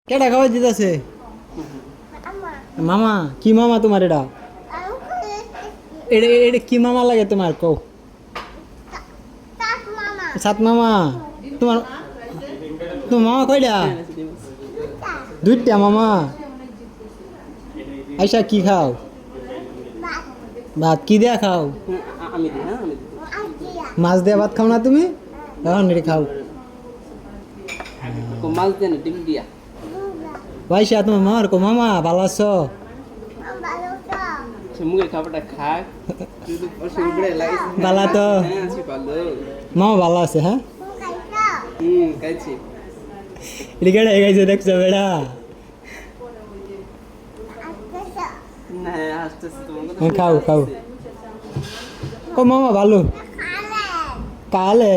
কেডা খাওয়াই দিতেছে? মামা কি মামা তোমার এটা? এটা কি মামা লাগে তোমার কও? সাত মামা। তোমার তোমার মামা কয়টা? দুইটা মামা। আইসা কি খাও? ভাত কি দেয়া খাও? মাছ দেয়া ভাত খাও না তুমি? এখন এটা খাও। মাছ দেন ডিম দিয়া। আইসা তোমার মামার কো মামা ভালো আছো? মুখের খাবারটা খাক ভালো তো? মামা ভালো আছে হ্যাঁ? খাইছি এটা কেডা খাইছে দেখছো বেড়া? না আসতেছে খাও খাও। ও মামা ভালো কালে